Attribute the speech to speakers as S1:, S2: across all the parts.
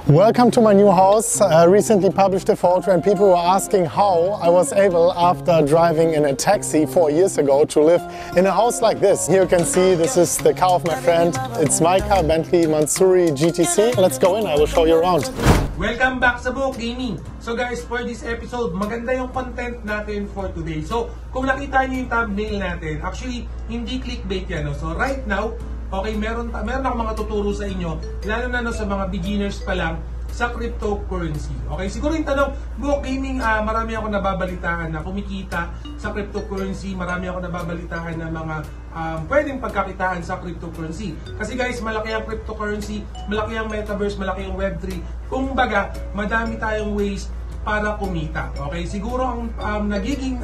S1: Welcome to my new house. I recently published a photo and people were asking how I was able, after driving in a taxi 4 years ago, to live in a house like this. Here you can see this is the car of my friend. It's my car, Bentley Mansouri GTC. Let's go in, I will show you around.
S2: Welcome back sa Buhok Gaming. So guys, for this episode, maganda yung content natin for today. So kung nakita niyo yung thumbnail natin, actually hindi clickbait yan. No? So right now, okay, meron akong mga tuturo sa inyo, lalo na sa mga beginners pa lang sa cryptocurrency. Okay, siguro yung tanong, Buhok Gaming, marami ako nababalitaan na kumikita sa cryptocurrency, marami ako nababalitaan na mga pwedeng pagkakitaan sa cryptocurrency. Kasi guys, malaki ang cryptocurrency, malaki ang metaverse, malaki ang Web3. Kung baga, madami tayong ways para kumita. Okay, siguro ang nagiging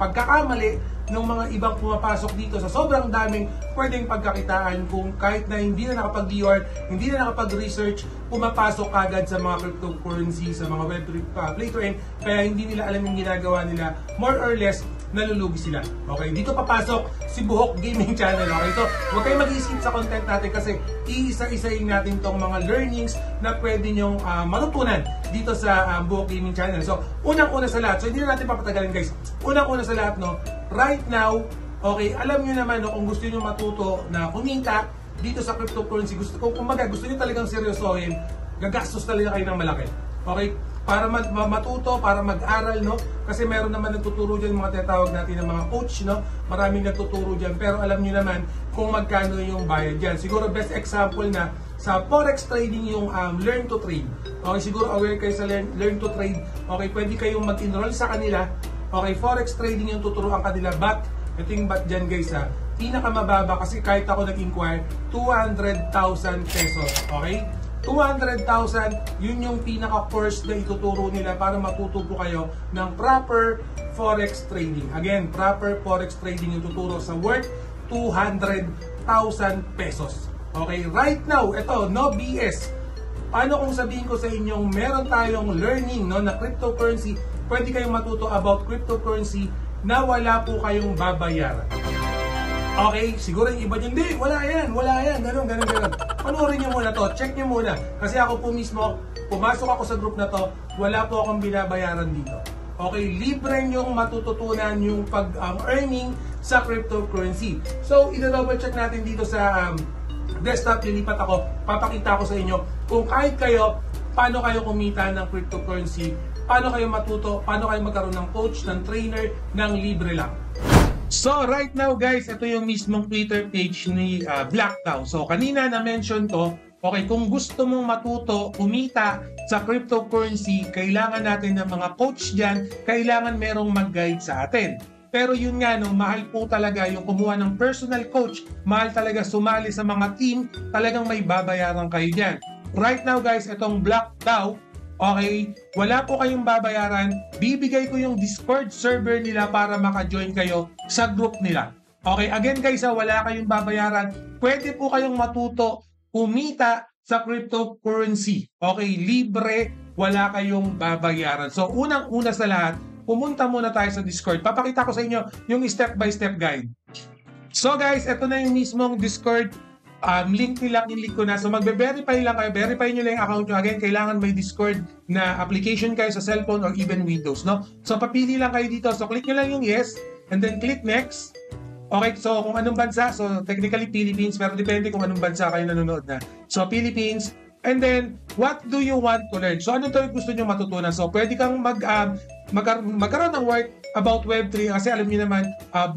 S2: pagkakamali ng mga ibang pumapasok dito sa sobrang daming pwedeng pagkakitaan kung kahit na hindi na nakapag-VR, hindi na nakapag-research, pumapasok agad sa mga cryptocurrency, sa mga Web3 play to earn, kaya hindi nila alam yung ginagawa nila, more or less, nalulugi sila. Okay, dito papasok si Buhok Gaming Channel. Okay, so huwag kayong mag-isip sa content natin kasi iisa-isayin natin tong mga learnings na pwede nyong matutunan dito sa Buhok Gaming Channel. So, unang-una sa lahat, so hindi na natin papatagalin guys, unang-una sa lahat, no, right now, okay, alam nyo naman, no, kung gusto nyo matuto na kumita dito sa cryptocurrency, gusto nyo talagang seryosohin, gagastos talaga kayo ng malaki. Okay? Para matuto, para mag-aral, no? Kasi meron naman nagtuturo dyan, mga tinatawag natin ng mga coach, no? Maraming nagtuturo dyan, pero alam nyo naman kung magkano yung bayad dyan. Siguro best example na sa forex trading yung learn to trade. Okay, siguro aware kayo sa learn to trade. Okay, pwede kayong mag-enroll sa kanila. Okay, forex trading yung tuturuan kanila, but ito yung but dyan guys pinakamababa kasi kahit ako nag-inquire, 200,000 pesos. Okay? 200,000, yun yung pinaka-course na ituturo nila para matuto po kayo ng proper forex trading. Again, proper forex trading yung tuturo sa worth 200,000 pesos. Okay, right now, ito, no BS. Paano kung sabihin ko sa inyong meron tayong learning, no, na cryptocurrency, pwede kayong matuto about cryptocurrency na wala po kayong babayaran. Okay, siguro yung iba dyan, hindi, wala yan, ganun. Panoorin nyo muna to, check nyo muna. Kasi ako po mismo, pumasok ako sa group na to, wala po akong binabayaran dito. Okay, libre nyong matututunan yung pag-earning sa cryptocurrency. So, ina-double check natin dito sa desktop, lilipat ako, papakita ko sa inyo kung kahit kayo, paano kayo kumita ng cryptocurrency, paano kayo matuto, paano kayo magkaroon ng coach, ng trainer, ng libre lang. So right now guys, ito yung mismong Twitter page ni Blacktown. So kanina na-mention ko, okay, kung gusto mong matuto, kumita sa cryptocurrency, kailangan natin ng mga coach dyan, kailangan merong mag-guide sa atin. Pero yun nga, no, mahal po talaga yung kumuha ng personal coach, mahal talaga sumali sa mga team, talagang may babayaran kayo dyan. Right now guys, itong Blacktown, okay, wala po kayong babayaran, bibigay ko yung Discord server nila para maka-join kayo sa group nila. Okay, again guys, wala kayong babayaran, pwede po kayong matuto, kumita sa cryptocurrency. Okay, libre, wala kayong babayaran. So, unang-una sa lahat, pumunta muna tayo sa Discord. Papakita ko sa inyo yung step-by-step guide. So guys, ito na yung mismong Discord. Link nila, in-link ko na. So magbe-verify lang kayo, verify nyo lang yung account nyo. Again, kailangan may Discord na application kayo sa cellphone or even Windows, no? So papili lang kayo dito. So click nyo lang yung yes, and then click next. Okay, so kung anong bansa, so technically Philippines, pero depende kung anong bansa kayo nanonood na. So Philippines, and then what do you want to learn? So ano to yung gusto nyo matutunan? So pwede kang magkaroon ng work about Web3 kasi alam niyo naman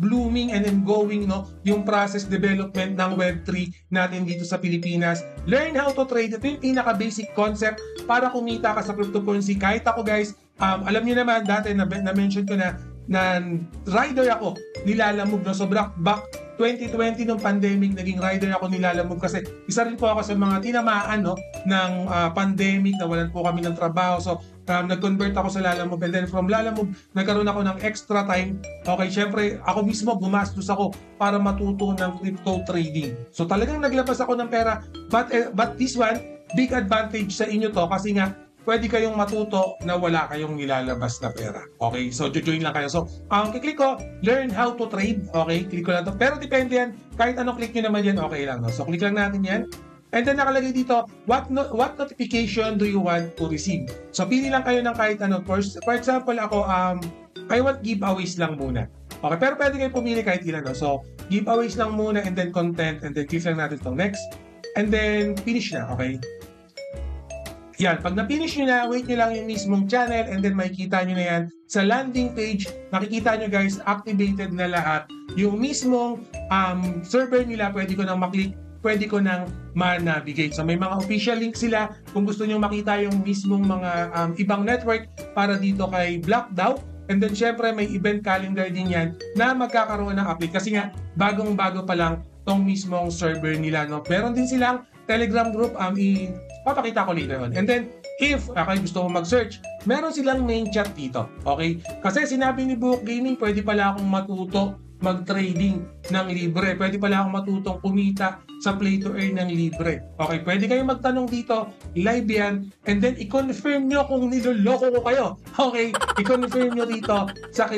S2: blooming and then going, no, yung process development ng Web3 natin dito sa Pilipinas. Learn how to trade. Ito yung pinaka-basic concept para kumita ka sa cryptocurrency. Kahit ako guys, alam niyo naman dati na-mention ko na rider ako nilalamog, no? So back 2020 nung pandemic, naging rider ako nilalamog kasi isa rin po ako sa mga tinamaan, no, ng pandemic, nawalan po kami ng trabaho. So nag-convert ako sa Lalamove, and then from Lalamove nagkaroon ako ng extra time. Okay, syempre ako mismo gumastos ako para matuto ng crypto trading. So talagang naglabas ako ng pera, but this one, big advantage sa inyo to kasi nga pwede kayong matuto na wala kayong nilalabas na pera. Okay, so join lang kayo. So kiklik ko, learn how to trade. Okay, click ko lang to. Pero depende yan, kahit anong click nyo naman yan, okay lang. No? So click lang natin yan. And then nakalagay dito, what notification do you want to receive? So pili lang kayo ng kahit ano. For example, ako, I want giveaways lang muna. Okay, pero pwede kayo pumili kahit ilan. No? So, giveaways lang muna and then content and then click lang natin itong next. And then, finish na, okay? Yan, pag na-finish nyo na, wait nyo lang yung mismong channel and then makikita nyo na yan sa landing page. Nakikita nyo guys, activated na lahat. Yung mismong server nila, pwede ko nang maklik, pwede ko nang ma-navigate. So may mga official link sila kung gusto nyo makita yung mismong mga ibang network para dito kay Blackdaw. And then syempre may event calendar din yan na magkakaroon ng update kasi nga bagong-bago pa lang tong mismong server nila. No? Meron din silang Telegram group, papakita ko later on. And then if gusto mo mag-search, meron silang main chat dito. Okay? Kasi sinabi ni Buhok Gaming, pwede pala akong matuto mag-trading ng libre. Pwede pala akong matutong kumita sa play to earn ng libre. Okay, pwede kayong magtanong dito, live yan, and then i-confirm nyo kung niloloko ko kayo. Okay, i-confirm nyo dito sa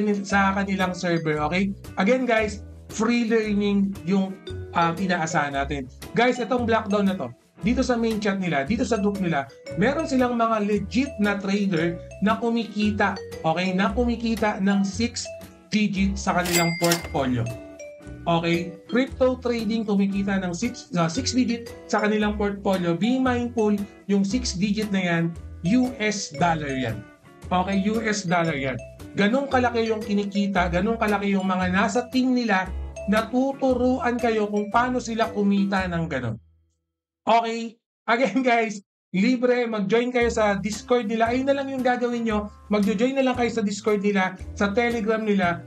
S2: kanilang server. Okay, again guys, free learning yung inaasahan natin. Guys, itong Blackdaw na to, dito sa main chat nila, dito sa group nila, meron silang mga legit na trader na kumikita, okay, na kumikita ng 6 digit sa kanilang portfolio. Okay, crypto trading kumikita ng 6 digit sa kanilang portfolio. Be mindful, yung 6 digit na yan, US dollar yan. Okay, US dollar yan. Ganong kalaki yung kinikita, ganong kalaki yung mga nasa team nila na tuturuan kayo kung paano sila kumita ng ganon. Okay, again guys, libre, mag-join kayo sa Discord nila. Ayun na lang yung gagawin nyo. Mag-join na lang kayo sa Discord nila, sa Telegram nila.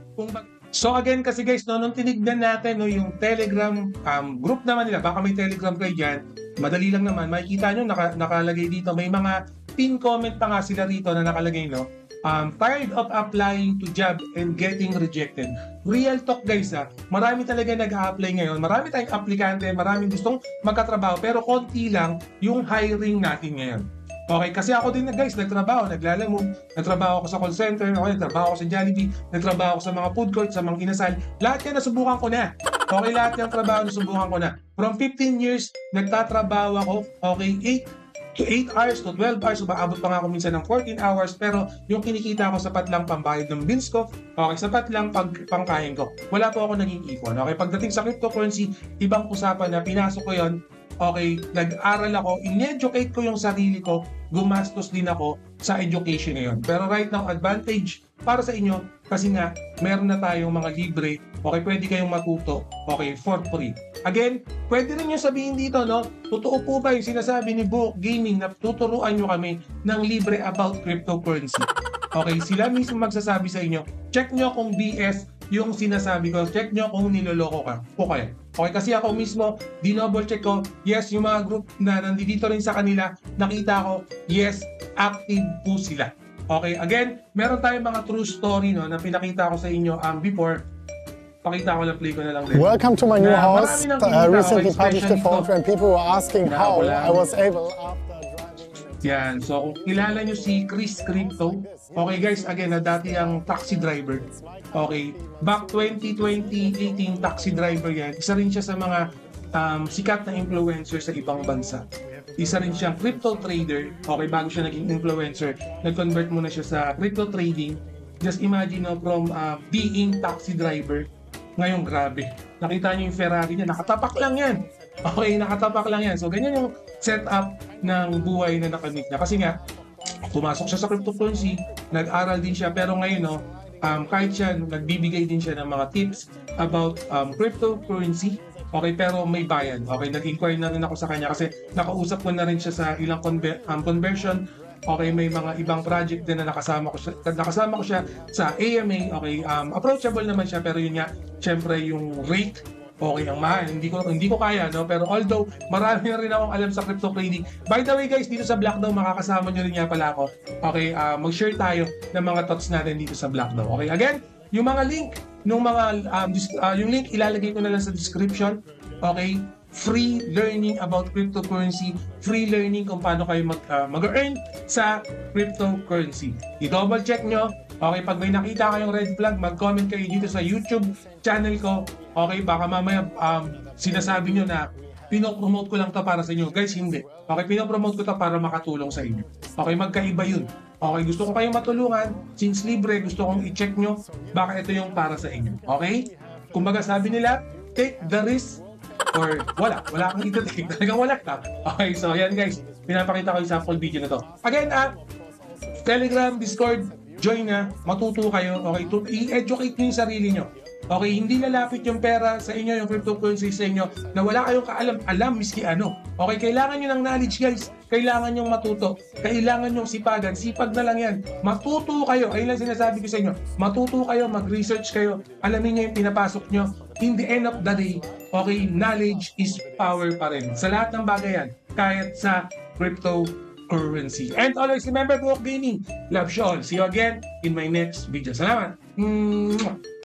S2: So again kasi guys, nung tinignan natin yung Telegram group naman nila, baka may Telegram kayo dyan, madali lang naman. Makikita nyo, nakalagay dito. May mga pin comment pa nga sila rito na nakalagay, no? Tired of applying to job and getting rejected. Real talk guys, marami talaga nag-a-apply ngayon. Marami tayong aplikante, maraming gustong magkatrabaho, pero konti lang yung hiring natin ngayon. Okay, kasi ako din guys, nagtrabaho, naglalamove, nagtrabaho ako sa call center, okay, nagtrabaho ako sa Jollibee, nagtrabaho ako sa mga food court, sa mga kinasal. Lahat yan nasubukan ko na. Okay, lahat yung trabaho nasubukan ko na. From 15 years, nagtatrabaho ako, okay, 8 hours to 12 hours, umaabot pa nga ako minsan ng 14 hours, pero yung kinikita ko sapat lang pambayad ng bills ko, okay, sapat lang pangkain ko. Wala po ako naging ipon. Okay, pagdating sa cryptocurrency, ibang usapan na pinasok ko yon. Okay, nag-aral ako, in-educate ko yung sarili ko, gumastos din ako sa education na yun. Pero right now, advantage para sa inyo, kasi nga, meron na tayong mga libre, okay, pwede kayong matuto, okay, for free. Again, pwede rin nyo sabihin dito, no, totoo po ba yung sinasabi ni Buhok Gaming na tuturuan nyo kami ng libre about cryptocurrency? Okay, sila mismo magsasabi sa inyo, check nyo kung BS yung sinasabi ko, check nyo kung niloloko po kayo. Okay, kasi ako mismo, dinouble check ko, yes, yung mga group na nandito rin sa kanila, nakita ko, yes, active po sila. Okay, again, meron tayong mga true story, no, na pinakita ko sa inyo before. Pakita ko lang, play ko na lang din.
S1: Welcome to my new house. Recently published a photo and people were asking how I was able after driving.
S2: Yan, so kung kilala nyo si Chris Crypto, okay guys, again, na dati ang taxi driver. Okay, back 2018 taxi driver yan. Isa rin siya sa mga sikat na influencer sa ibang bansa. Isa rin siyang crypto trader. Okay, bago siya naging influencer, nag-convert muna siya sa crypto trading. Just imagine, no, from being taxi driver, ngayon grabe. Nakita niyo yung Ferrari niya, nakatapak lang yan. Okay, nakatapak lang yan. So ganyan yung setup ng buhay na nakamit niya. Kasi nga, pumasok siya sa cryptocurrency, nag-aral din siya, pero ngayon, no, kahit siya, nagbibigay din siya ng mga tips about cryptocurrency. Okay, pero may bayad. Okay, nag-inquire na rin ako sa kanya kasi nakausap ko na rin siya sa ilang conversion. Okay, may mga ibang project din na nakasama ko siya sa AMA. Okay, approachable naman siya, pero yun nga, syempre yung rate, okay, ang mahal. Hindi ko kaya, no? Pero although marami na rin akong alam sa crypto trading. By the way guys, dito sa Blackdaw, makakasama nyo rin nga pala ako. Okay, mag-share tayo ng mga thoughts natin dito sa Blackdaw. Okay, again, yung mga link, yung link ilalagay ko na lang sa description. Okay, free learning about cryptocurrency, free learning kung paano kayo mag-earn sa cryptocurrency. I-double check nyo. Okay, pag may nakita kayong red flag, mag-comment kayo dito sa YouTube channel ko. Okay, baka mamaya sinasabi nyo na pinopromote ko lang to para sa inyo. Guys, hindi. Okay, pinopromote ko to para makatulong sa inyo. Okay, magkaiba yun. Okay, gusto ko kayong matulungan. Since libre, gusto kong i-check nyo. Baka ito yung para sa inyo. Okay? Kumbaga sabi nila, take the risk or wala kang ito-take. Talagang wala ka. Okay, so yan guys. Pinapakita ko yung sample video na to. Again, Telegram, Discord, join na, matuto kayo, okay, i-educate nyo yung sarili nyo. Okay, hindi lalapit yung pera sa inyo, yung cryptocurrency sa inyo, na wala kayong kaalam-alam miski ano. Okay, kailangan nyo ng knowledge guys, kailangan nyo matuto, kailangan nyo sipagan, sipag na lang yan. Matuto kayo, ayun lang sinasabi ko sa inyo, matuto kayo, mag-research kayo, alamin nyo yung pinapasok nyo. In the end of the day, okay, knowledge is power pa rin. Sa lahat ng bagay yan, kahit sa cryptocurrency. And always remember, Buhok Gaming, love you all. See you again in my next video. Salamat!